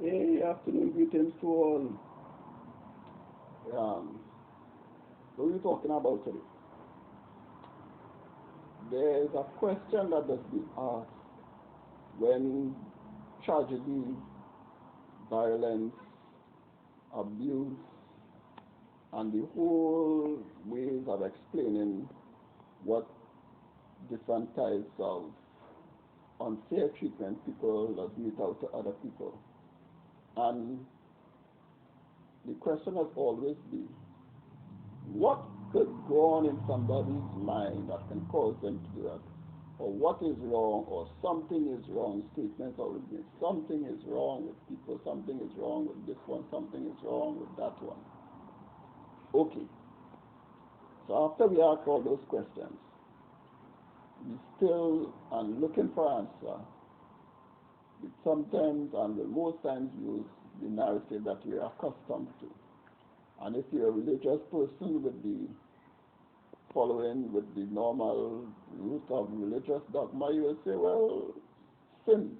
Hey, afternoon greetings to all. What are we talking about today? There's a question that has been asked when tragedy, violence, abuse, and the whole ways of explaining what different types of unfair treatment people that meet out to other people. And the question has always been, what could go on in somebody's mind that can cause them to do that? Or what is wrong, or something is wrong, statements always made. Something is wrong with people, something is wrong with this one, something is wrong with that one. Okay, so after we ask all those questions, we still are looking for answer. We sometimes and will most times use the narrative that we are accustomed to. And if you're a religious person with the following with the normal root of religious dogma, you will say, well, sin,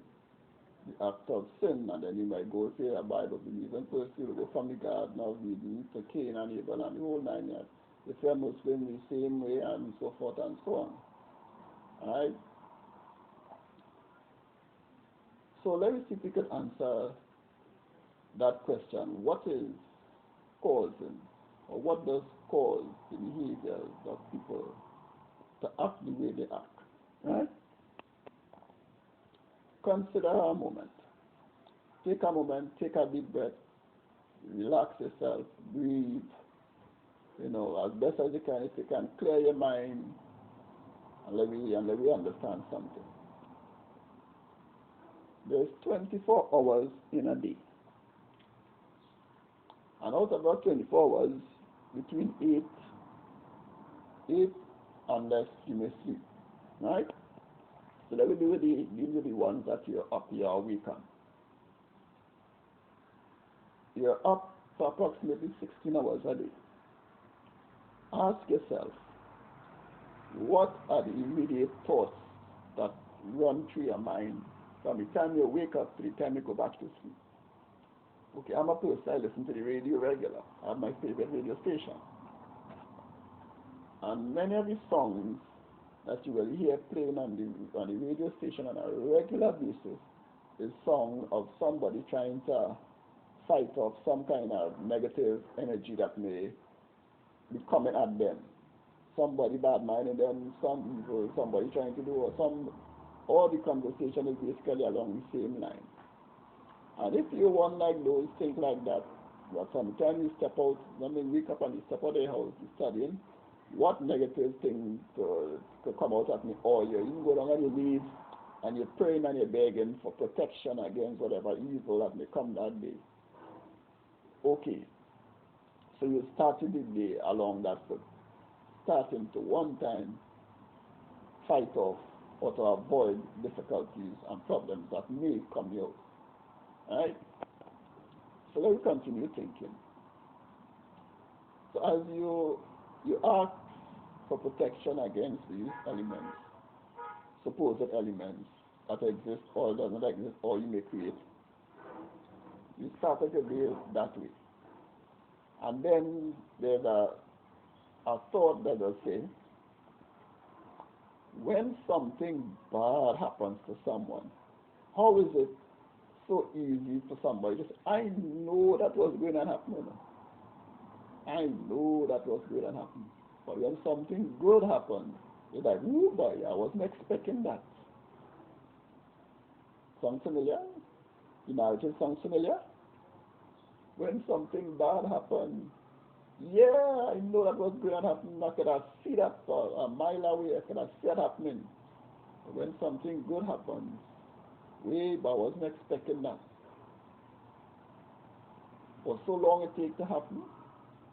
the act of sin, and then you might go say a Bible believing person, you will go from the Garden of Eden to Cain and Abel and the whole nine yards. If you're Muslim, the same way, and so forth and so on. Alright? So let me see if we can answer that question. What is causing, or what does cause the behaviors of people to act the way they act? Right? Consider a moment. Take a moment, take a deep breath, relax yourself, breathe, as best as you can, if you can clear your mind, and let me understand something. There's 24 hours in a day. And out of our 24 hours, between 8 unless you may sleep. Right? So let me do these are the ones that you're up, you're awake on. You're up for approximately 16 hours a day. Ask yourself, what are the immediate thoughts that run through your mind from the time you wake up to the time you go back to sleep? Okay, I'm a person, I listen to the radio regular. I have my favorite radio station. And many of the songs that you will hear playing on the radio station on a regular basis is song of somebody trying to fight off some kind of negative energy that may be coming at them. Somebody bad-minded them, some evil, somebody trying to do, all the conversation is basically along the same line. And if you want like those things like that, but sometimes you step out, when you wake up and you step out of the house, you're studying, what negative thing to come out at me, or you even go down on your knees and you're praying and you're begging for protection against whatever evil that may come that day. Okay, so you're starting the day along that foot, starting to one time fight off or to avoid difficulties and problems that may come your way. Right? So let me continue thinking. So as you ask for protection against these elements, supposed elements that exist or does not exist or you may create, you started your day that way. And then there's a thought that will say, when something bad happens to someone, how is it so easy for somebody to say, I know that was going to happen. I know that was going to happen. But when something good happens, you're like, oh boy, I wasn't expecting that. Sound familiar? The narrative sounds familiar? When something bad happens, yeah, I know that was going to happen. I could have seen that a mile away. I could have seen it happening. But when something good happens, but I wasn't expecting that. For so long it takes to happen,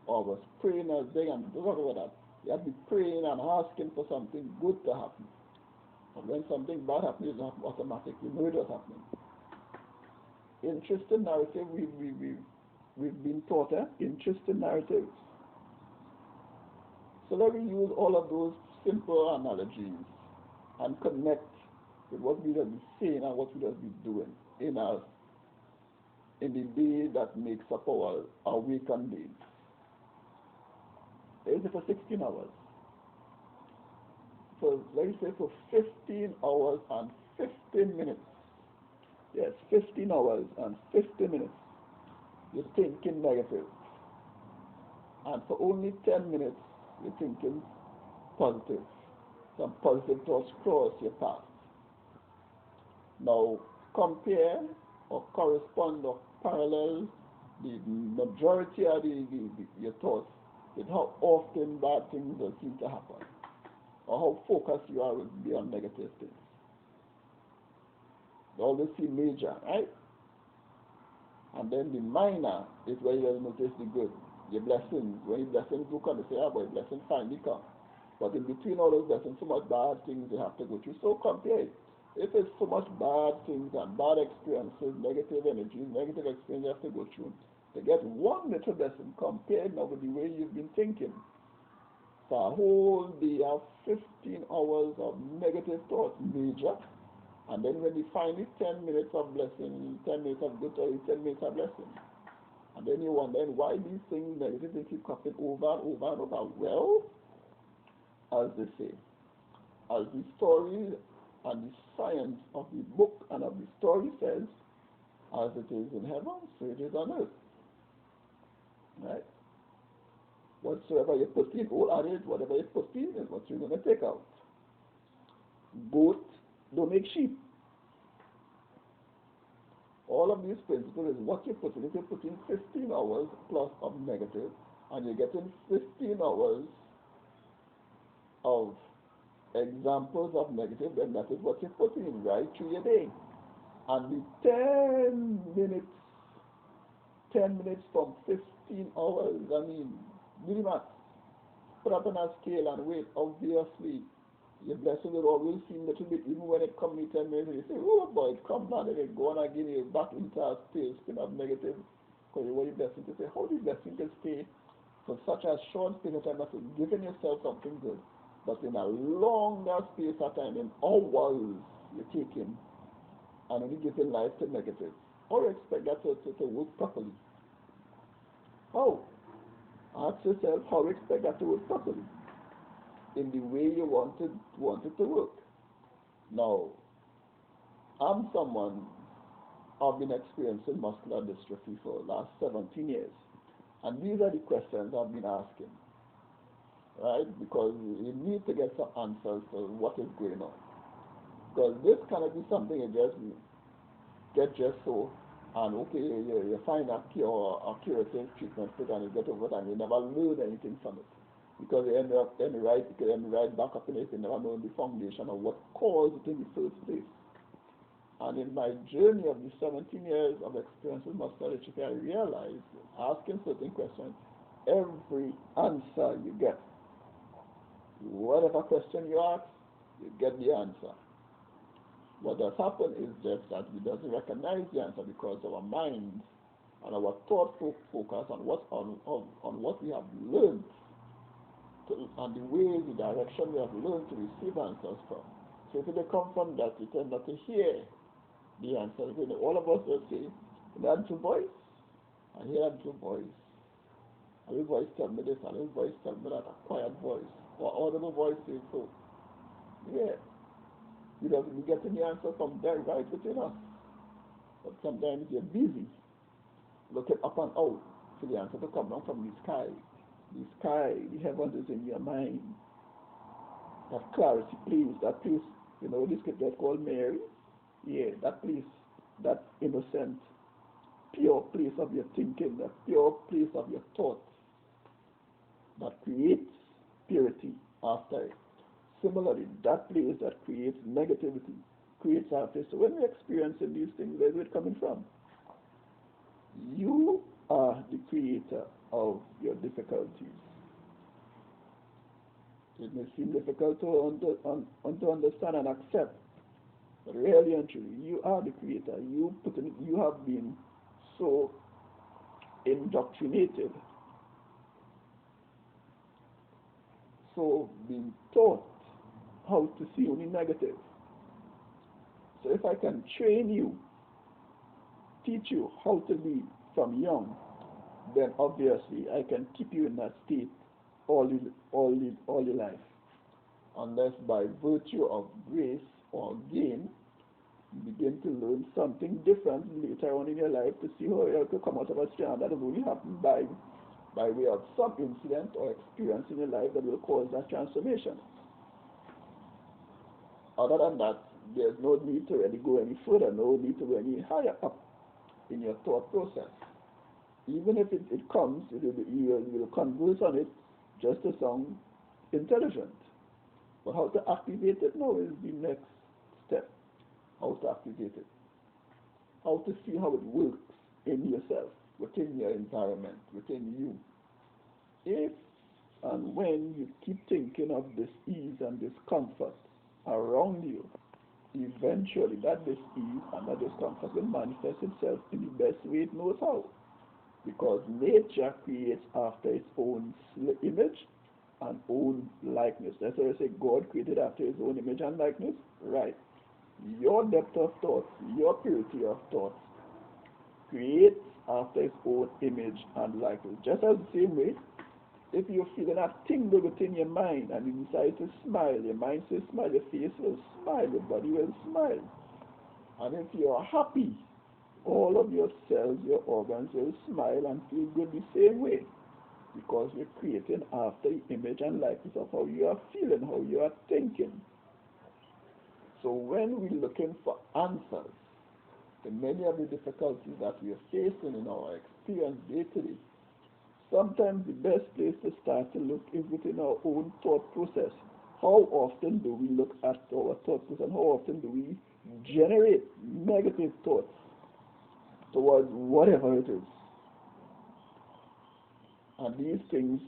or I was praying as big and talk about that. You have to be praying and asking for something good to happen. But when something bad happens, it's not automatic. You know it was happening. Interesting narrative we've been taught, interesting narratives. So let me use all of those simple analogies and connect with what we will be saying and what we will be doing in the day that makes up our awakened days. There is it for 16 hours. So let me say for 15 hours and 15 minutes. Yes, 15 hours and 50 minutes. You're thinking negative. And for only 10 minutes, you're thinking positive. Some positive thoughts cross your path. Now, compare or correspond or parallel the majority of your thoughts with how often bad things will seem to happen, or how focused you are with be on negative things. They always seem major, right? And then the minor is where you will notice the good, your blessings. When your blessings do come, you say, ah, boy, blessings finally come. But in between all those blessings, so much bad things you have to go through. So compare it. If it's so much bad things and bad experiences, negative energies, negative experiences you have to go through, to get one little blessing compared now with the way you've been thinking. For a whole day, you have 15 hours of negative thoughts, major. And then when you finally 10 minutes of blessing, 10 minutes of good thoughts, 10 minutes of blessing. And then you wonder why these things, negative things keep coming over and over and over. Well, as they say, as the story and the science of the book and of the story says, as it is in heaven, so it is on earth. Right? Whatsoever you put in, all added, whatever you put in is what you're going to take out. Goat don't make sheep. All of these principles is what you put in. If you put in 15 hours plus of negative, and you're getting 15 hours of examples of negative, then that is what you put in right through your day. And the 10 minutes from 15 hours, I mean, really much. Put up on a scale and weight, obviously, your blessing will always seem a little bit, even when it comes to 10 minutes, you say, oh boy, it comes down and it go on again, you're back into a tailspin of negative, because you want your blessing to say, how did blessing can stay for such a short space of time, that's giving yourself something good, but in a longer space of time, in hours, you're taking, and only giving life to negative. How do you expect that to work properly? How? Ask yourself how you expect that to work properly in the way you want it to work. Now, I'm someone, I've been experiencing muscular dystrophy for the last 17 years. And these are the questions I've been asking, right? Because you need to get some answers to what is going on. Because this cannot be something you just get just so, and okay, you find a cure or a curative treatment for it and you get over it and you never learn anything from it. Because you end right back up in it, you never know the foundation of what caused it in the first place. And in my journey of the 17 years of experience with muscular dystrophy, I realized, asking certain questions, every answer you get, whatever question you ask, you get the answer. What does happen is just that we doesn't recognize the answer because our minds and our thought focus on what we have learned and the way, the direction we have learned to receive answers from. So if they come from that, you tend not to hear the answers. All of us will say, in that little voice, I hear that little voice. A little voice tell me this, a little voice tell me that, a quiet voice, or audible voice says so. Yeah. We get the answer from there right within us. But sometimes you're busy looking up and out for the answer to come down from the sky. The sky, the heavens is in your mind. That clarity place, that place, this scripture is called Mary. Yeah, that place, that innocent, pure place of your thinking, that pure place of your thoughts that creates purity after it. Similarly, that place that creates negativity creates happiness. So when we're experiencing these things, where is it coming from? You are the creator of your difficulties. It may seem difficult to understand and accept, but really and truly, you are the creator. You have been so indoctrinated, so being taught how to see only negative. So if I can train you teach you how to be from young, then obviously I can keep you in that state all your life. Unless by virtue of grace or gain, you begin to learn something different later on in your life to see how you have to come out of a strain. That will only happen by way of some incident or experience in your life that will cause that transformation. Other than that, there's no need to really go any further, no need to go any higher up in your thought process. Even if it comes, you will converse on it just to sound intelligent. But how to activate it now is the next step. How to activate it. How to see how it works in yourself, within your environment, within you. If and when you keep thinking of this ease and discomfort around you, eventually that dis-ease and that discomfort will manifest itself in the best way it knows how. Because nature creates after its own image and own likeness. That's why I say God created after his own image and likeness. Right. Your depth of thought, your purity of thought creates after its own image and likeness. Just as the same way, if you're feeling a tingle within your mind and you decide to smile, your mind says smile, your face will smile, your body will smile. And if you're happy, all of your cells, your organs will smile and feel good the same way. Because you're creating after the image and likeness of how you are feeling, how you are thinking. So when we're looking for answers to many of the difficulties that we are facing in our experience day to day, sometimes the best place to start to look is within our own thought process. How often do we look at our thought process and how often do we generate negative thoughts towards whatever it is? And these things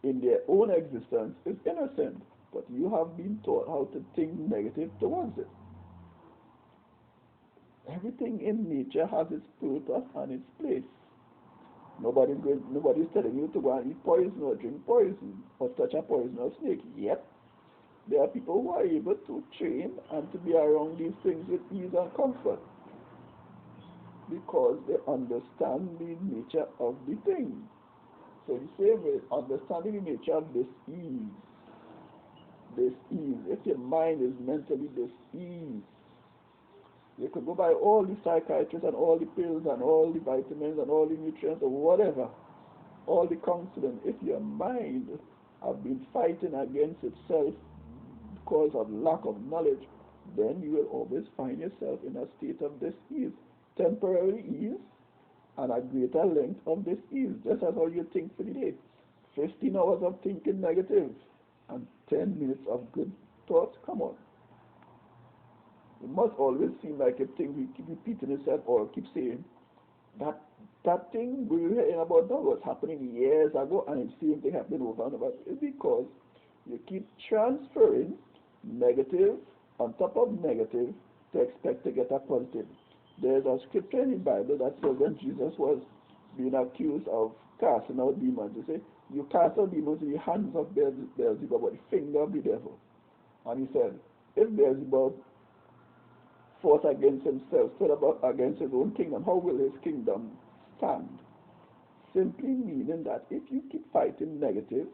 in their own existence is innocent, but you have been taught how to think negative towards it. Everything in nature has its purpose and its place. Nobody's telling you to go and eat poison or drink poison or touch a poisonous snake. Yet, there are people who are able to train and to be around these things with ease and comfort because they understand the nature of the thing. So the same way, understanding the nature of this ease, if your mind is mentally diseased, you could go by all the psychiatrists and all the pills and all the vitamins and all the nutrients or whatever, all the counseling. If your mind has been fighting against itself because of lack of knowledge, then you will always find yourself in a state of dis-ease, temporary ease, and a greater length of dis-ease, just as how you think for the day. 15 hours of thinking negative and 10 minutes of good thoughts, come on. It must always seem like a thing we keep repeating itself or keep saying. That thing we're hearing about now was happening years ago and the same thing happening over and over. It's because you keep transferring negative on top of negative to expect to get a positive. There's a scripture in the Bible that says when Jesus was being accused of casting out demons, he said, you cast out demons in the hands of Beelzebub, but the finger of the devil. And he said, if Beelzebub fought against himself, stood about against his own kingdom, how will his kingdom stand? Simply meaning that if you keep fighting negative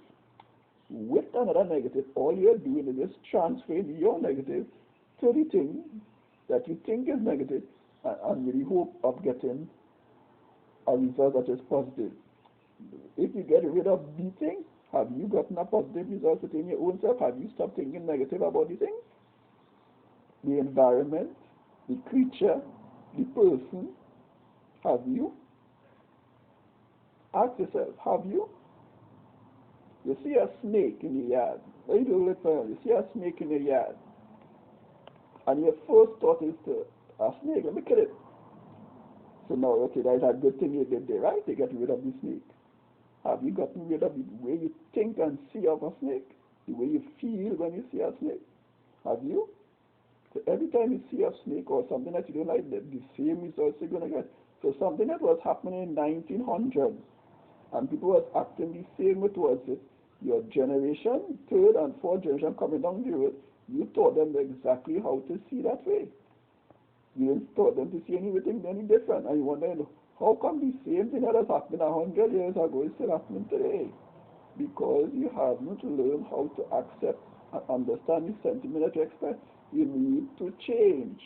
with another negative, all you're doing is just transferring your negative to the thing that you think is negative and with the hope of getting a result that is positive. If you get rid of the thing, have you gotten a positive result within your own self? Have you stopped thinking negative about the thing? The environment, the creature, the person, have you? Ask yourself, have you? You see a snake in the yard. What do you do with it? You see a snake in the yard. And your first thought is to, a snake, let me kill it. So now, okay, that's a good thing you did there, right? You get rid of the snake. Have you gotten rid of the way you think and see of a snake? The way you feel when you see a snake? Have you? So every time you see a snake or something that you don't like, the same results you're going to get. So something that was happening in 1900 and people was acting the same way towards it, your generation, third and fourth generation coming down the road, you taught them exactly how to see that way. You didn't start them to see anything any different. And you wonder, how come the same thing that has happened 100 years ago is still happening today? Because you haven't learned how to accept and understand the sentiment that you express. You need to change.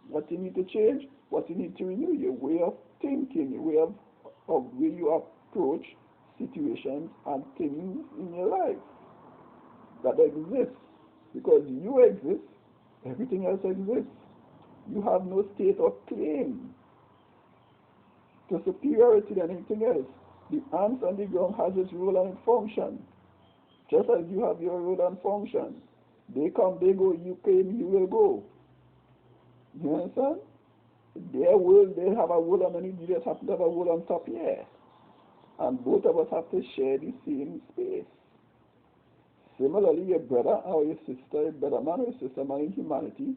What you need to change? What you need to renew? Your way of thinking, your way of way you approach situations and things in your life that exist. Because you exist, everything else exists. You have no state or claim to superiority than anything else. The ants on the ground has its role and its function, just as you have your role and function. They come, they go, you came, you will go. You understand? Their world, they have a world underneath, you just happen to have a world on top here. And both of us have to share the same space. Similarly, your brother or your sister, your brother man or your sister man in humanity,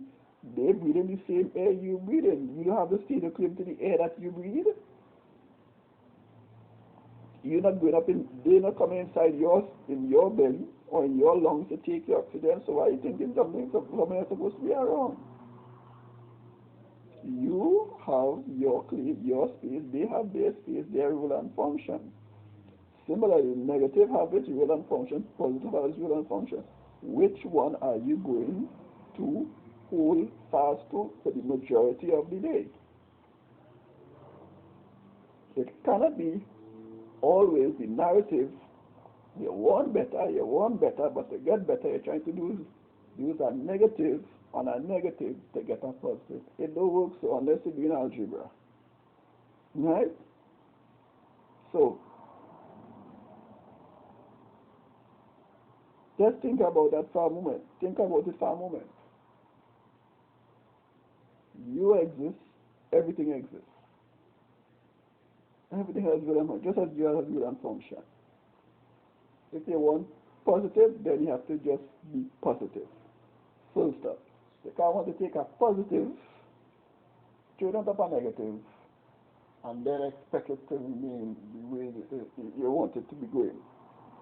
they breathe in the same air you breathe in. You don't have the state to claim to the air that you breathe. You're not going up in, they're not coming inside yours, in your belly or in your lungs to take your oxygen. So why are you thinking something is supposed to be around? You have your claim, your space, they have their space, their role and function. Similarly, negative have its role and function, positive have its role and function. Which one are you going to hold fast to for the majority of the day? It cannot be always the narrative. You want better, but to get better, you're trying to use a negative on a negative to get a positive. It don't work so unless you do in algebra. Right? So, just think about that for a moment. Think about it for a moment. You exist, everything exists. Everything has will and function, just as you have will and function. If you want positive, then you have to just be positive. Full stop. You can't want to take a positive, throw it on top of negative, and then expect it to remain the way you want it to be going.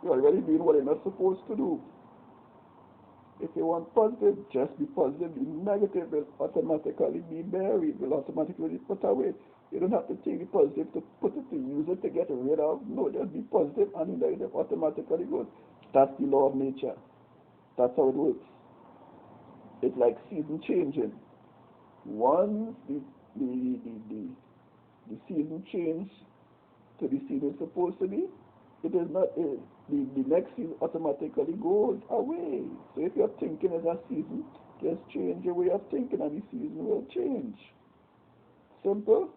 You're already doing what you're not supposed to do. If you want positive, just be positive. The negative will automatically be buried, will automatically be put away. You don't have to take the positive to put it to use it to get rid of. No, just be positive and the negative automatically goes. That's the law of nature. That's how it works. It's like season changing. Once the season changes to the season it's supposed to be, it is not the next season automatically goes away. So if your thinking is a season, just change your way of thinking and the season will change. Simple?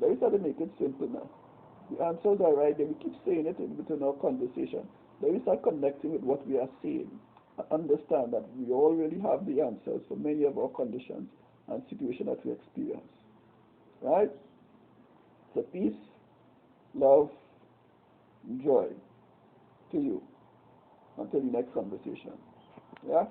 Let me try to make it simple now. The answers are right there. We keep saying it in between our conversation. Let me start connecting with what we are saying. Understand that we already have the answers for many of our conditions and situations that we experience. Right? So peace, love, joy to you. Until the next conversation. Yeah?